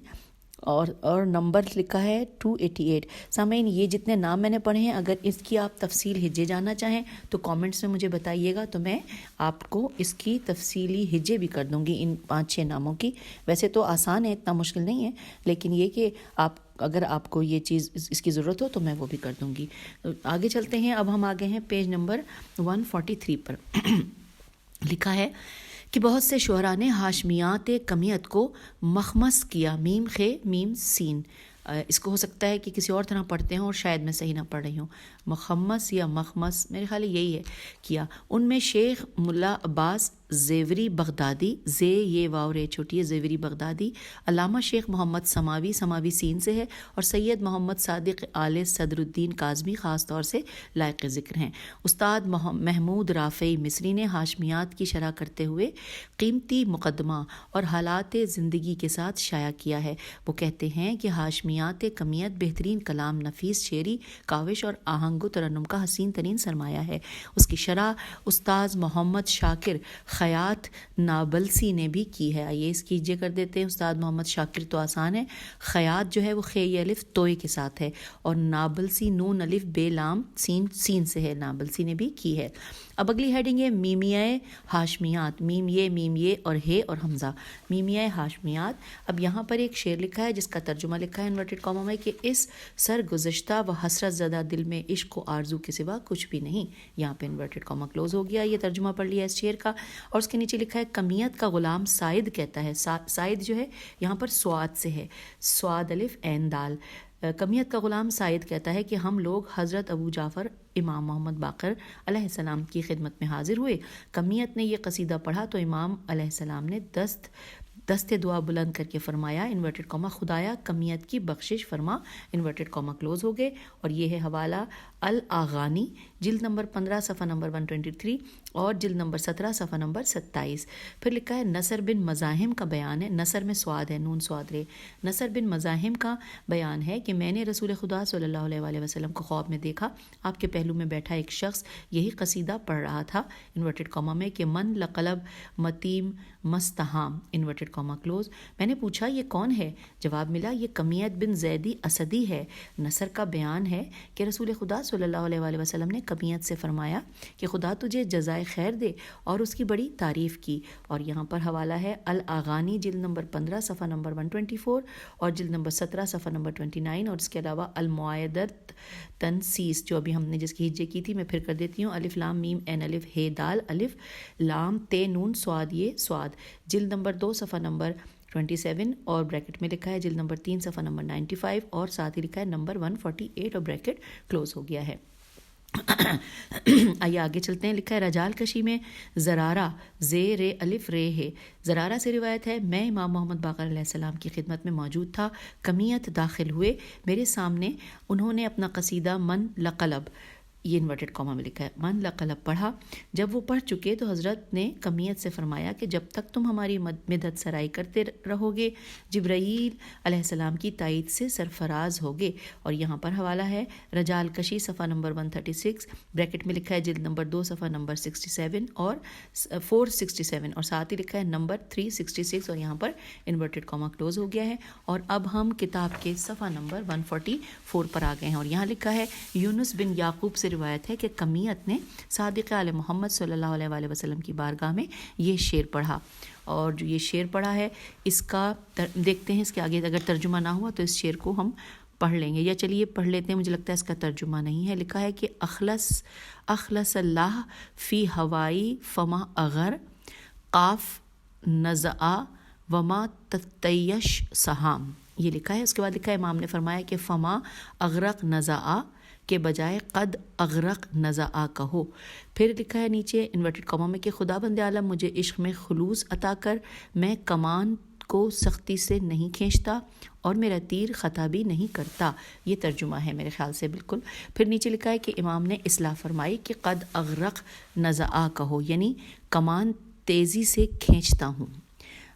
اور نمبر لکھا ہے 288۔ سامعین یہ جتنے نام میں نے پڑھے ہیں اگر اس کی آپ تفصیل ہجے جاننا چاہیں تو کامنٹس میں مجھے بتائیے گا تو میں آپ کو اس کی تفصیلی ہجے بھی کر دوں گی ان 5-6 ناموں کی۔ ویسے تو آسان ہے، اتنا مشکل نہیں ہے، لیکن یہ کہ آپ اگر آپ کو یہ چیز اس کی ضرورت ہو تو میں وہ بھی کر دوں گی. آگے چلتے ہیں. اب ہم آگے ہیں پیج نمبر 143 پر. لکھا ہے کہ بہت سے شعراء نے ہاشمیات کمیت کو مخمس کیا. میم خے میم سین. اس کو ہو سکتا ہے کہ کسی اور طرح پڑھتے ہوں اور شاید میں صحیح نہ پڑھ رہی ہوں. مخمس یا مخمس میرے خیال یہی ہے کیا. ان میں شیخ ملا عباس زیوری بغدادی، زے یہ واو رے چھوٹی ہے، زیوری بغدادی، علامہ شیخ محمد سماوی، سماوی سین سے ہے، اور سید محمد صادق آل صدر الدین کاظمی خاص طور سے لائق ذکر ہیں. استاد محمود رافعی مصری نے ہاشمیات کی شرح کرتے ہوئے قیمتی مقدمہ اور حالات زندگی کے ساتھ شائع کیا ہے. وہ کہتے ہیں کہ ہاشمیات کمیت بہترین کلام، نفیس شعری، کاوش اور آہنگ و ترنم کا حسین ترین سرمایہ ہے. اس کی شرح استاذ محمد شاکر خیاط نابلسی نے بھی کی ہے. آئیے اس کیجیے کر دیتے ہیں. استاد محمد شاکر تو آسان ہے، خیاط جو ہے وہ خے الف توئے کے ساتھ ہے، اور نابلسی نون الف بے لام سین سے ہے. نابلسی نے بھی کی ہے. اب اگلی ہیڈنگ ہے میمیہ ہاشمیات. میم یہ اور ہے اور حمزہ. میمیہ ہاشمیات. اب یہاں پر ایک شعر لکھا ہے جس کا ترجمہ لکھا ہے انورٹڈ کاما میں کہ اس سرگزشتہ و حسرت زدہ دل میں عشق و آرزو کے سوا کچھ بھی نہیں. یہاں پہ انورٹڈ کاما کلوز ہو گیا. یہ ترجمہ پڑھ لیا اس شعر کا. اور اس کے نیچے لکھا ہے کمیت کا غلام سائد کہتا ہے. سائد جو ہے یہاں پر سواد سے ہے، سواد الف عین دال. کمیت کا غلام سائد کہتا ہے کہ ہم لوگ حضرت ابو جعفر امام محمد باقر علیہ السلام کی خدمت میں حاضر ہوئے. کمیت نے یہ قصیدہ پڑھا تو امام علیہ السلام نے دست دعا بلند کر کے فرمایا انورٹڈ کاما خدایا کمیت کی بخشش فرما. انورٹڈ کاما کلوز ہو گئے. اور یہ ہے حوالہ الاغانی، جلد نمبر 15 صفحہ نمبر 123 اور جلد نمبر 17 صفحہ نمبر 27. پھر لکھا ہے نصر بن مزاحم کا بیان ہے. نصر میں سواد ہے، نون سواد رے. نصر بن مزاحم کا بیان ہے کہ میں نے رسول خدا صلی اللہ علیہ وآلہ وسلم کو خواب میں دیکھا. آپ کے پہلو میں بیٹھا ایک شخص یہی قصیدہ پڑھ رہا تھا انورٹڈ کاما میں کہ من لقلب متیم مستحام انورٹڈ کاما کلوز. میں نے پوچھا یہ کون ہے؟ جواب ملا یہ کمیت بن زیدی اسدی ہے. نصر کا بیان ہے کہ رسول خدا صلی اللہ علیہ وآلہ وسلم نے کمیت سے فرمایا کہ خدا تجھے جزائے خیر دے، اور اس کی بڑی تعریف کی. اور یہاں پر حوالہ ہے الاغانی، جلد نمبر 15 صفحہ نمبر 124 اور جلد نمبر 17 صفحہ نمبر 29. اور اس کے علاوہ المعایدت تنسیس جو ابھی ہم نے جس کی ہجے کی تھی میں پھر کر دیتی ہوں. الف لام میم این الف ہے دال الف لام تے نون سواد یہ سواد، جلد نمبر 2 صفحہ نمبر 27 اور بریکٹ میں لکھا ہے جلد نمبر 3 صفحہ نمبر 95 اور ساتھ ہی لکھا ہے نمبر 148 اور بریکٹ کلوز ہو گیا ہے. آئیے آگے چلتے ہیں. لکھا ہے رجال کشی میں زرارہ زے رے الف رے ہے. زرارہ سے روایت ہے میں امام محمد باقر علیہ السلام کی خدمت میں موجود تھا. کمیت داخل ہوئے میرے سامنے. انہوں نے اپنا قصیدہ من لقلب، یہ انورٹڈ کاما میں لکھا ہے، من لقلب پڑھا. جب وہ پڑھ چکے تو حضرت نے کمیت سے فرمایا کہ جب تک تم ہماری مدد سرائی کرتے رہو گے جبرائیل علیہ السلام کی تائید سے سرفراز ہوگے. اور یہاں پر حوالہ ہے رجال کشی صفحہ نمبر 136 بریکٹ میں لکھا ہے جلد نمبر 2 صفحہ نمبر 67 اور 467 اور ساتھ ہی لکھا ہے نمبر 366 اور یہاں پر انورٹڈ کاما کلوز ہو گیا ہے. اور اب ہم کتاب کے صفحہ نمبر 144 پر آ گئے ہیں. اور یہاں لکھا ہے یونس بن یعقوب سے روایت ہے کہ کمیت نے صادق آل محمد صلی اللہ علیہ وآلہ وسلم کی بارگاہ میں یہ شعر پڑھا. اور جو یہ شعر پڑھا ہے اس کا دیکھتے ہیں، اس کے آگے اگر ترجمہ نہ ہوا تو اس شعر کو ہم پڑھ لیں گے، یا چلیے پڑھ لیتے ہیں. مجھے لگتا ہے اس کا ترجمہ نہیں ہے. لکھا ہے کہ اخلص اللہ فی ہوائی فما اغر قاف نزعہ وما تتیش سہام. یہ لکھا ہے. اس کے بعد لکھا ہے امام نے فرمایا کہ فما اغرق نزعہ کے بجائے قد اغرق نزعہ کہو. پھر لکھا ہے نیچے انورٹڈ کاما میں کہ خدا بند عالم مجھے عشق میں خلوص عطا کر، میں کمان کو سختی سے نہیں کھینچتا اور میرا تیر خطا بھی نہیں کرتا. یہ ترجمہ ہے میرے خیال سے بالکل. پھر نیچے لکھا ہے کہ امام نے اصلاح فرمائی کہ قد اغرق نزعہ کہو، یعنی کمان تیزی سے کھینچتا ہوں.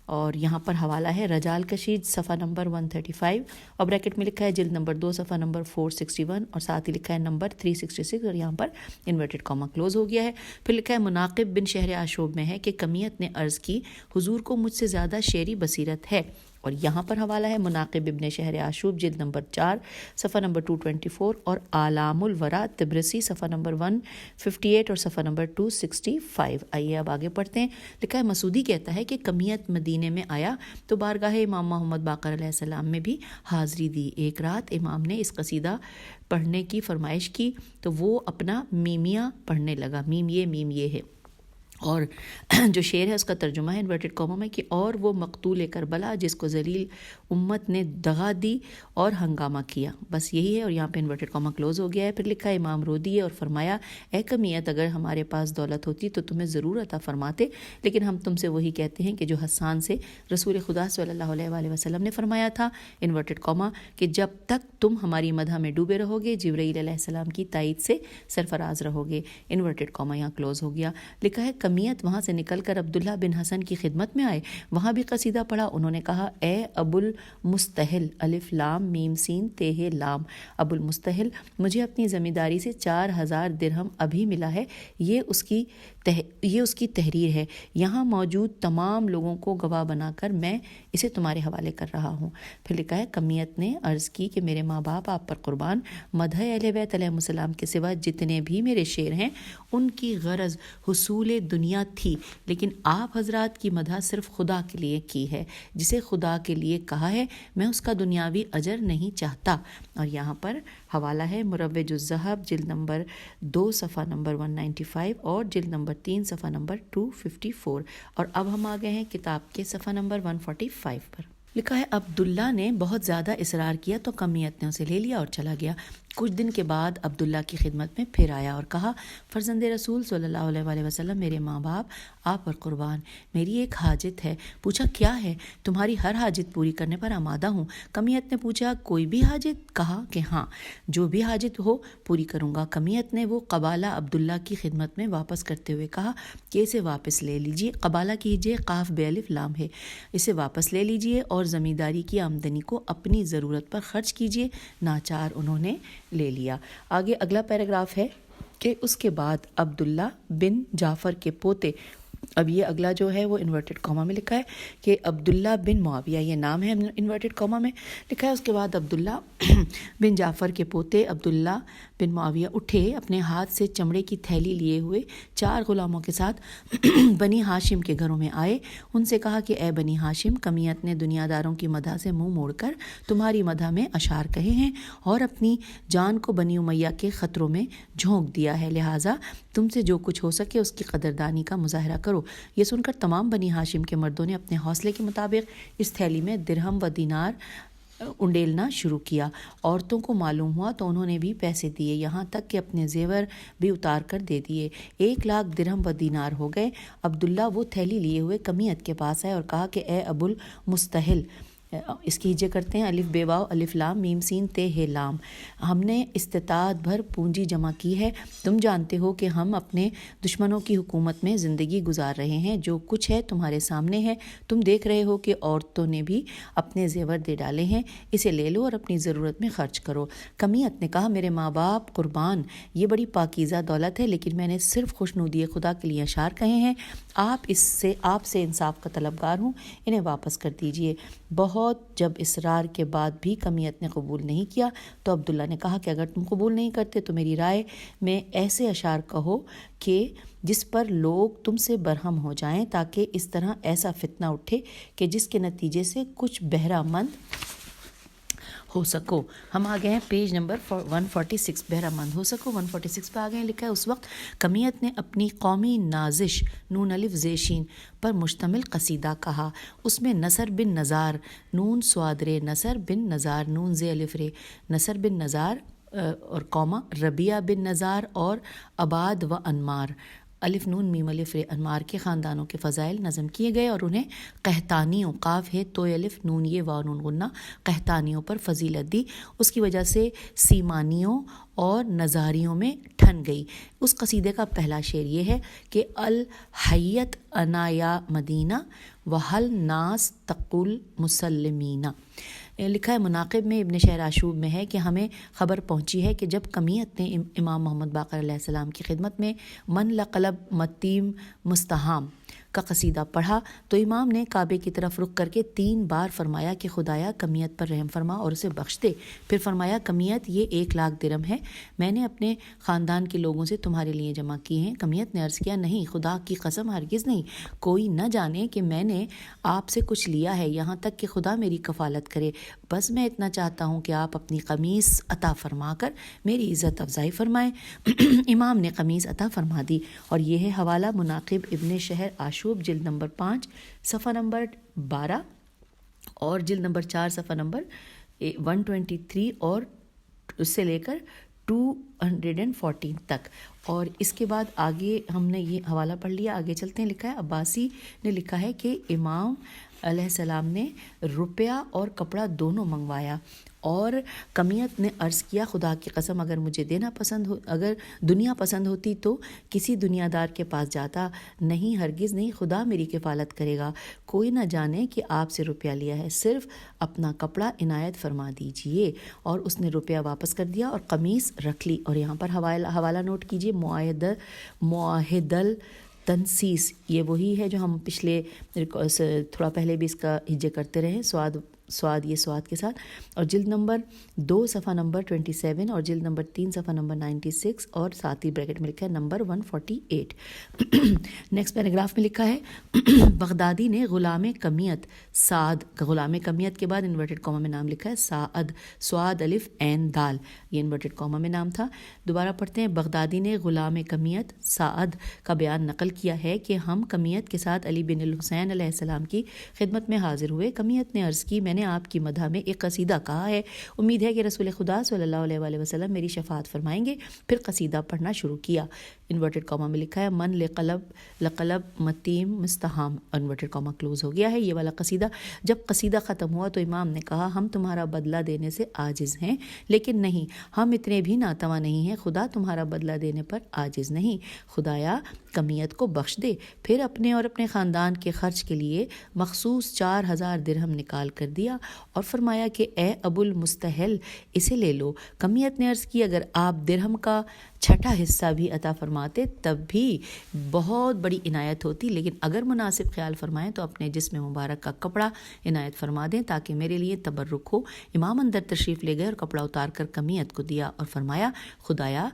اور یہاں پر حوالہ ہے رجال کشید صفحہ نمبر 135 اور بریکٹ میں لکھا ہے جلد نمبر 2 صفحہ نمبر 461 اور ساتھ ہی لکھا ہے نمبر 366 اور یہاں پر انورٹڈ کاما کلوز ہو گیا ہے. پھر لکھا ہے مناقب بن شہر آشوب میں ہے کہ کمیت نے عرض کی حضور کو مجھ سے زیادہ شعری بصیرت ہے اور یہاں پر حوالہ ہے مناقب ابن شہر آشوب جلد نمبر 4 صفحہ نمبر 224 اور آلام الورا تبرسی صفحہ نمبر 158 اور صفحہ نمبر 265۔ آئیے اب آگے پڑھتے ہیں۔ لکھا ہے مسعودی کہتا ہے کہ کمیت مدینے میں آیا تو بارگاہ امام محمد باقر علیہ السلام میں بھی حاضری دی۔ ایک رات امام نے اس قصیدہ پڑھنے کی فرمائش کی تو وہ اپنا میمیہ پڑھنے لگا۔ میم یہ ہے، اور جو شعر ہے اس کا ترجمہ ہے انورٹڈ کاموں میں کہ اور وہ مقتول کربلا جس کو ذلیل امت نے دغا دی اور ہنگامہ کیا، بس یہی ہے، اور یہاں پہ انورٹڈ کامہ کلوز ہو گیا ہے۔ پھر لکھا ہے امام رو دیے اور فرمایا اے کمیت اگر ہمارے پاس دولت ہوتی تو تمہیں ضرور عطا فرماتے، لیکن ہم تم سے وہی کہتے ہیں کہ جو حسان سے رسول خدا صلی اللہ علیہ وآلہ وسلم نے فرمایا تھا انورٹڈ کامہ کہ جب تک تم ہماری مدح میں ڈوبے رہو گے جبرائیل علیہ السلام کی تائید سے سرفراز رہو گے، انورٹڈ کامہ یہاں کلوز ہو گیا۔ لکھا ہے کمیت وہاں سے نکل کر عبداللہ بن حسن کی خدمت میں آئے، وہاں بھی قصیدہ پڑھا۔ انہوں نے کہا اے ابو المستحل الف لام میم سین تے لام، ابو المستحل مجھے اپنی زمینداری سے 4000 درہم ابھی ملا ہے، یہ اس کی تحریر ہے، یہاں موجود تمام لوگوں کو گواہ بنا کر میں اسے تمہارے حوالے کر رہا ہوں۔ پھر لکھا ہے کمیت نے عرض کی کہ میرے ماں باپ آپ پر قربان، مدح اہل بیت علیہ السلام کے سوا جتنے بھی میرے شعر ہیں ان کی غرض حصول دنیا تھی، لیکن آپ حضرات کی مدح صرف خدا کے لیے کی ہے، جسے خدا کے لیے کہا ہے میں اس کا دنیاوی اجر نہیں چاہتا۔ اور یہاں پر حوالہ ہے مروج الذہب جلد نمبر 2 صفحہ نمبر 195 اور جلد نمبر 3 صفحہ نمبر 254۔ اور اب ہم آ گئے ہیں کتاب کے صفحہ نمبر 145 پر۔ لکھا ہے عبداللہ نے بہت زیادہ اصرار کیا تو کمیت نے اسے لے لیا اور چلا گیا۔ کچھ دن کے بعد عبداللہ کی خدمت میں پھر آیا اور کہا فرزند رسول صلی اللہ علیہ وآلہ وسلم میرے ماں باپ آپ پر قربان، میری ایک حاجت ہے۔ پوچھا کیا ہے؟ تمہاری ہر حاجت پوری کرنے پر آمادہ ہوں۔ کمیت نے پوچھا کوئی بھی حاجت؟ کہا کہ ہاں جو بھی حاجت ہو پوری کروں گا۔ کمیت نے وہ قبالہ عبداللہ کی خدمت میں واپس کرتے ہوئے کہا کہ اسے واپس لے لیجئے، قبالہ کیجئے قاف بے الف لام ہے، اسے واپس لے لیجئے اور زمینداری کی آمدنی کو اپنی ضرورت پر خرچ کیجئے۔ ناچار انہوں نے لے لیا۔ آگے اگلا پیراگراف ہے کہ اس کے بعد عبداللہ بن جعفر کے پوتے، اب یہ اگلا جو ہے وہ انورٹڈ کامہ میں لکھا ہے کہ عبداللہ بن معاویہ، یہ نام ہے انورٹڈ کامہ میں لکھا ہے۔ اس کے بعد عبداللہ بن جعفر کے پوتے عبداللہ بن معاویہ اٹھے، اپنے ہاتھ سے چمڑے کی تھیلی لیے ہوئے 4 غلاموں کے ساتھ بنی ہاشم کے گھروں میں آئے۔ ان سے کہا کہ اے بنی ہاشم، کمیت نے دنیا داروں کی مدح سے منہ موڑ کر تمہاری مدح میں اشعار کہے ہیں اور اپنی جان کو بنی امیہ کے خطروں میں جھونک دیا ہے، لہٰذا تم سے جو کچھ ہو سکے اس کی قدردانی کا مظاہرہ کرو۔ یہ سن کر تمام بنی ہاشم کے مردوں نے اپنے حوصلے کے مطابق اس تھیلی میں درہم و دینار انڈیلنا شروع کیا۔ عورتوں کو معلوم ہوا تو انہوں نے بھی پیسے دیے، یہاں تک کہ اپنے زیور بھی اتار کر دے دیے۔ 1,00,000 درہم و دینار ہو گئے۔ عبداللہ وہ تھیلی لیے ہوئے کمیت کے پاس آئے اور کہا کہ اے ابو المستحل، اس کی ہجے کرتے ہیں الف بے واو الف لام میم سین تے لام، ہم نے استطاعت بھر پونجی جمع کی ہے۔ تم جانتے ہو کہ ہم اپنے دشمنوں کی حکومت میں زندگی گزار رہے ہیں، جو کچھ ہے تمہارے سامنے ہے، تم دیکھ رہے ہو کہ عورتوں نے بھی اپنے زیور دے ڈالے ہیں، اسے لے لو اور اپنی ضرورت میں خرچ کرو۔ کمیت نے کہا میرے ماں باپ قربان، یہ بڑی پاکیزہ دولت ہے، لیکن میں نے صرف خوشنودی خدا کے لیے اشعار کہے ہیں، آپ سے انصاف کا طلبگار ہوں، انہیں واپس کر دیجئے۔ بہت جب اصرار کے بعد بھی کمیت نے قبول نہیں کیا تو عبداللہ نے کہا کہ اگر تم قبول نہیں کرتے تو میری رائے میں ایسے اشعار کہو کہ جس پر لوگ تم سے برہم ہو جائیں، تاکہ اس طرح ایسا فتنہ اٹھے کہ جس کے نتیجے سے کچھ بہرہ مند ہو سکو۔ ہم آ گئے ہیں پیج نمبر 146، بہرہ مند ہو سکو 146 پہ آ گئے ہیں۔ لکھا ہے اس وقت کمیت نے اپنی قومی نازش نون الف زیشین پر مشتمل قصیدہ کہا۔ اس میں نصر بن نزار نون سواد رے، نصر بن نزار نون زے الف رے، نصر بن نزار اور قومہ ربیہ بن نزار اور عباد و انمار الف نون میم الف رے انمار کے خاندانوں کے فضائل نظم کیے گئے اور انہیں قحطانیوں قاف ہے تو الف نون یہ واو نون غنہ قحطانیوں پر فضیلت دی، اس کی وجہ سے سیمانیوں اور نظاریوں میں ٹھن گئی۔ اس قصیدے کا پہلا شعر یہ ہے کہ الحیت انا یا مدینہ وحل ناس تقول مسلمینہ۔ لکھا ہے مناقب میں ابن شہر آشوب میں ہے کہ ہمیں خبر پہنچی ہے کہ جب کمیت نے امام محمد باقر علیہ السلام کی خدمت میں من لقلب متیم مستحام کا قصیدہ پڑھا تو امام نے کعبے کی طرف رخ کر کے 3 بار فرمایا کہ خدایا کمیت پر رحم فرما اور اسے بخش دے۔ پھر فرمایا کمیت یہ 1 لاکھ درہم ہے، میں نے اپنے خاندان کے لوگوں سے تمہارے لیے جمع کی ہیں۔ کمیت نے عرض کیا نہیں، خدا کی قسم ہرگز نہیں، کوئی نہ جانے کہ میں نے آپ سے کچھ لیا ہے، یہاں تک کہ خدا میری کفالت کرے، بس میں اتنا چاہتا ہوں کہ آپ اپنی قمیص عطا فرما کر میری عزت افزائی فرمائیں۔ امام نے قمیص عطا فرما دی۔ اور یہ ہے حوالہ مناقب ابن شہر آشوب، جلد نمبر 5 صفحہ نمبر 12 اور جلد نمبر 4 صفحہ نمبر 123 اور اس سے لے کر 214 تک۔ اور اس کے بعد آگے ہم نے یہ حوالہ پڑھ لیا، آگے چلتے ہیں۔ لکھا ہے عباسی نے لکھا ہے کہ امام علیہ السلام نے روپیہ اور کپڑا دونوں منگوایا، اور کمیت نے عرض کیا خدا کی قسم اگر مجھے اگر دنیا پسند ہوتی تو کسی دنیا دار کے پاس جاتا، نہیں ہرگز نہیں، خدا میری کفالت کرے گا، کوئی نہ جانے کہ آپ سے روپیہ لیا ہے، صرف اپنا کپڑا عنایت فرما دیجئے۔ اور اس نے روپیہ واپس کر دیا اور قمیص رکھ لی۔ اور یہاں پر حوالہ نوٹ کیجئے، معاہد التنسیس، یہ وہی ہے جو ہم پچھلے تھوڑا پہلے بھی اس کا ہجے کرتے رہے، سواد یہ سواد کے ساتھ، اور جلد نمبر 2 صفحہ نمبر 27 اور جلد نمبر 3 صفحہ نمبر 96 اور ساتھ ہی بریکٹ میں لکھا ہے نمبر 148۔ نیکسٹ پیراگراف میں لکھا ہے بغدادی نے غلام کمیت سعد، غلام کمیت کے بعد انورٹڈ کامہ میں نام لکھا ہے سعد الف عین دال، یہ انورٹڈ کامہ میں نام تھا۔ دوبارہ پڑھتے ہیں، بغدادی نے غلام کمیت سعد کا بیان نقل کیا ہے کہ ہم کمیت کے ساتھ علی بن الحسین علیہ السلام کی خدمت میں حاضر ہوئے۔ کمیت نے عرض کی میں نے آپ کی مدح میں ایک قصیدہ کہا ہے، امید ہے کہ رسول خدا صلی اللہ علیہ وآلہ وسلم میری شفاعت فرمائیں گے۔ پھر قصیدہ پڑھنا شروع کیا، انورٹڈ کامہ میں لکھا ہے من لقلب متیم مستحام، انورٹڈ کامہ کلوز ہو گیا ہے یہ والا قصیدہ۔ جب قصیدہ ختم ہوا تو امام نے کہا ہم تمہارا بدلہ دینے سے عاجز ہیں، لیکن نہیں، ہم اتنے بھی ناتواں نہیں ہیں، خدا تمہارا بدلہ دینے پر عاجز نہیں، خدایا کمیت کو بخش دے۔ پھر اپنے اور اپنے خاندان کے خرچ کے لیے مخصوص 4000 درہم نکال کر دیا اور فرمایا کہ اے ابو المستحل اسے لے لو۔ کمیت نے عرض کی اگر آپ درہم کا چھٹا حصہ بھی عطا فرماتے تب بھی بہت بڑی عنایت ہوتی، لیکن اگر مناسب خیال فرمائیں تو اپنے جسم مبارک کا کپڑا عنایت فرما دیں تاکہ میرے لیے تبرک ہو۔ امام اندر تشریف لے گئے اور کپڑا اتار کر کمیت کو دیا اور فرمایا خدایا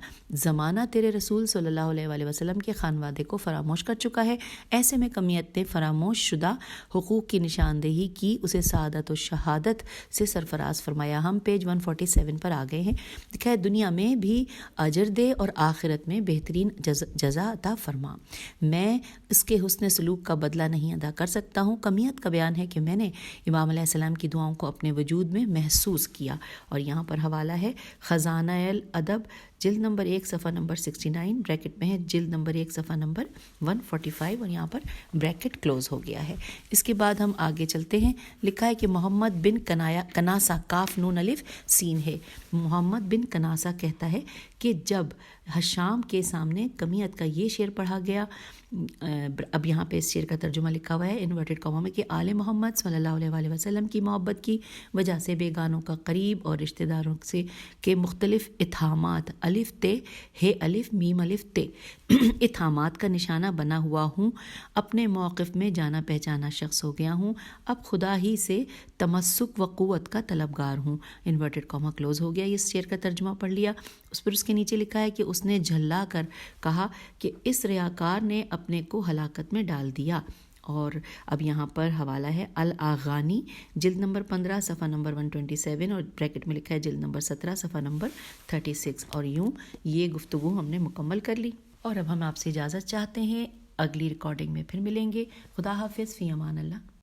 زمانہ تیرے رسول صلی اللہ علیہ وآلہ وسلم کے خانوادے کو فراموش کر چکا ہے، ایسے میں کمیت نے فراموش شدہ حقوق کی نشاندہی کی، اسے سعادت و شہادت سے سرفراز فرمایا۔ ہم پیج 147 پر آ گئے ہیں۔ لکھا ہے دنیا میں بھی اجر دے اور آخرت میں بہترین جزا عطا فرما، میں اس کے حسن سلوک کا بدلہ نہیں ادا کر سکتا ہوں۔ کمیت کا بیان ہے کہ میں نے امام علیہ السلام کی دعاؤں کو اپنے وجود میں محسوس کیا۔ اور یہاں پر حوالہ ہے خزانہ الادب، جلد نمبر 1 صفحہ نمبر 69، بریکٹ میں ہے جلد نمبر 1 صفحہ نمبر 145 اور یہاں پر بریکٹ کلوز ہو گیا ہے۔ اس کے بعد ہم آگے چلتے ہیں۔ لکھا ہے کہ محمد بن کناسہ، کاف نون الف سین ہے، محمد بن کناسہ کہتا ہے کہ جب حشام کے سامنے کمیت کا یہ شعر پڑھا گیا، اب یہاں پہ اس شعر کا ترجمہ لکھا ہوا ہے انورٹڈ کامہ میں کہ آل محمد صلی اللہ علیہ وآلہ وسلم کی محبت کی وجہ سے بیگانوں کا قریب اور رشتہ داروں سے کے مختلف اتہامات، الف تے ہے الف میم الف تے، اتہامات کا نشانہ بنا ہوا ہوں، اپنے موقف میں جانا پہچانا شخص ہو گیا ہوں، اب خدا ہی سے تمسک و قوت کا طلبگار ہوں، انورٹڈ کامہ کلوز ہو گیا۔ اس شعر کا ترجمہ پڑھ لیا، اس پر اس کے نیچے لکھا ہے کہ اس نے جھلا کر کہا کہ اس ریاکار نے اپنے کو ہلاکت میں ڈال دیا۔ اور اب یہاں پر حوالہ ہے الاغانی، جلد نمبر 15 صفحہ نمبر 127 اور بریکٹ میں لکھا ہے جلد نمبر 17 صفحہ نمبر 36۔ اور یوں یہ گفتگو ہم نے مکمل کر لی، اور اب ہم آپ سے اجازت چاہتے ہیں، اگلی ریکارڈنگ میں پھر ملیں گے۔ خدا حافظ، فی امان اللہ۔